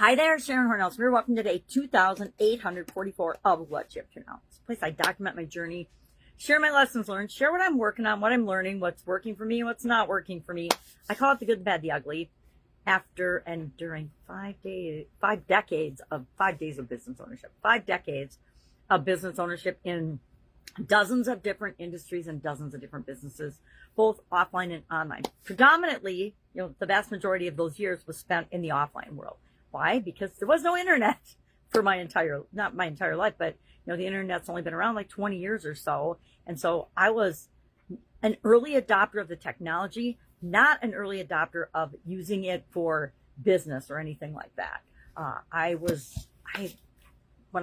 Hi there, Sharon Horne-Ellstrom. We're welcome to day 2,844 of What You Have to Know. It's a place I document my journey, share my lessons learned, share what I'm working on, what I'm learning, what's working for me, and what's not working for me. I call it the good, the bad, the ugly. After and during 5 decades of business ownership, 5 decades of business ownership in dozens of different industries and dozens of different businesses, both offline and online. Predominantly, the vast majority of those years was spent in the offline world. Why? Because there was no internet for not my entire life, but the internet's only been around like 20 years or so. And so I was an early adopter of the technology, not an early adopter of using it for business or anything like that. When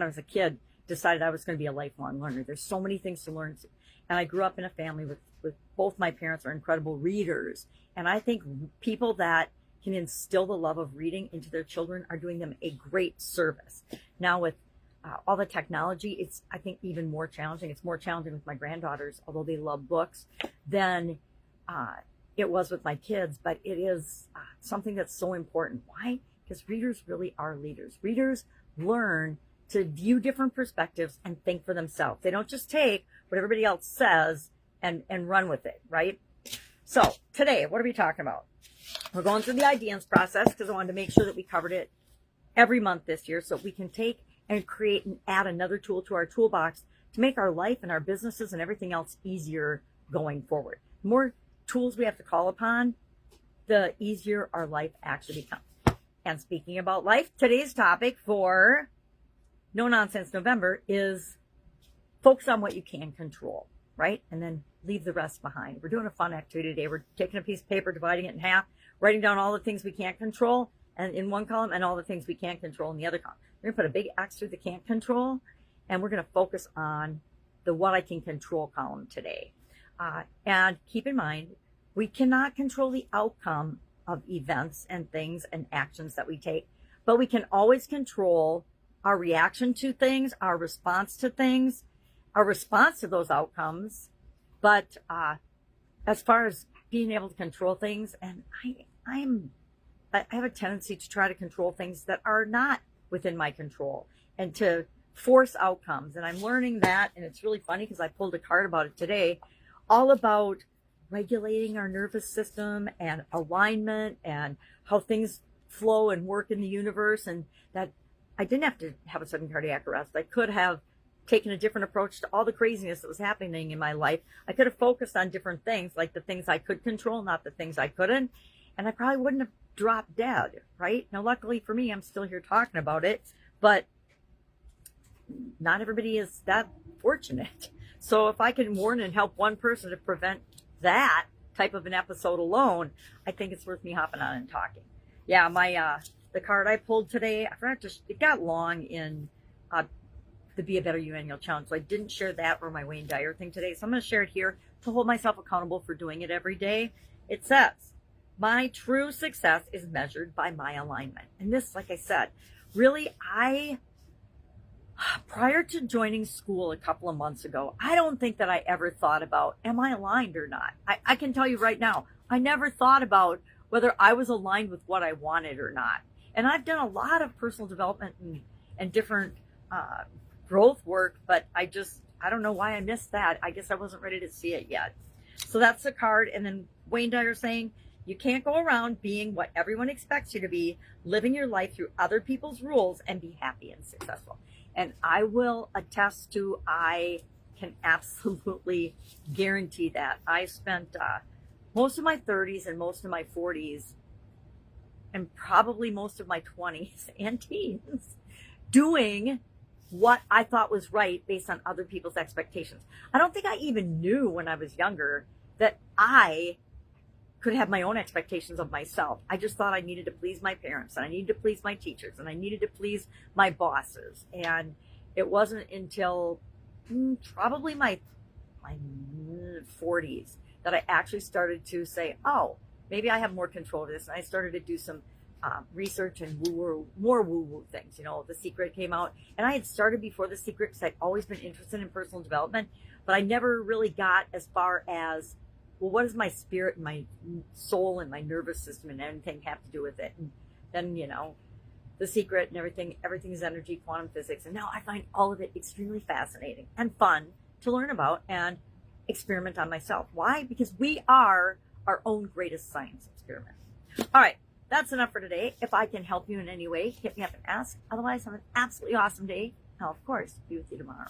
I was a kid, decided I was going to be a lifelong learner. There's so many things to learn. And I grew up in a family with both my parents are incredible readers. And I think people that can instill the love of reading into their children are doing them a great service. Now with all the technology, it's, I think, even more challenging. It's more challenging with my granddaughters, although they love books, than it was with my kids. But it is something that's so important. Why? Because readers really are leaders. Readers learn to view different perspectives and think for themselves. They don't just take what everybody else says and run with it, right? So today, what are we talking about? We're going through the IDEANCE process because I wanted to make sure that we covered it every month this year so we can take and create and add another tool to our toolbox to make our life and our businesses and everything else easier going forward. The more tools we have to call upon, the easier our life actually becomes. And speaking about life, today's topic for No Nonsense November is focus on what you can control, right? And then leave the rest behind. We're doing a fun activity today. We're taking a piece of paper, dividing it in half, writing down all the things we can't control and in one column and all the things we can control in the other column. We're going to put a big X through the can't control, and we're going to focus on the what I can control column today. And keep in mind, we cannot control the outcome of events and things and actions that we take, but we can always control our reaction to things, our response to things, our response to those outcomes. But as far as being able to control things, and I have a tendency to try to control things that are not within my control and to force outcomes. And I'm learning that, and it's really funny because I pulled a card about it today, all about regulating our nervous system and alignment and how things flow and work in the universe, and that I didn't have to have a sudden cardiac arrest. I could have taken a different approach to all the craziness that was happening in my life. I could have focused on different things, like the things I could control, not the things I couldn't. And I probably wouldn't have dropped dead, right? Now, luckily for me, I'm still here talking about it, but not everybody is that fortunate. So if I can warn and help one person to prevent that type of an episode alone, I think it's worth me hopping on and talking. Yeah, my, the card I pulled today, I forgot it got long in, the Be a Better You annual challenge. So I didn't share that or my Wayne Dyer thing today. So I'm going to share it here to hold myself accountable for doing it every day. It says, my true success is measured by my alignment. And this, like I said, really, prior to joining Skool a couple of months ago, I don't think that I ever thought about, am I aligned or not? I can tell you right now, I never thought about whether I was aligned with what I wanted or not. And I've done a lot of personal development and different, growth work, but I don't know why I missed that. I guess I wasn't ready to see it yet. So that's the card. And then Wayne Dyer saying, you can't go around being what everyone expects you to be, living your life through other people's rules and be happy and successful. And I will attest to, I can absolutely guarantee that. I spent most of my 30s and most of my 40s and probably most of my 20s and teens doing what I thought was right based on other people's expectations. I don't think I even knew when I was younger that I could have my own expectations of myself. I just thought I needed to please my parents, and I needed to please my teachers, and I needed to please my bosses. And it wasn't until probably my 40s that I actually started to say, oh, maybe I have more control of this. And I started to do some research and more woo-woo things. The Secret came out, and I had started before The Secret because I'd always been interested in personal development, but I never really got as far as, well, what does my spirit and my soul and my nervous system and everything have to do with it? And then, The Secret and everything is energy, quantum physics. And now I find all of it extremely fascinating and fun to learn about and experiment on myself. Why? Because we are our own greatest science experiment. All right, that's enough for today. If I can help you in any way, hit me up and ask. Otherwise, have an absolutely awesome day. I'll, of course, be with you tomorrow.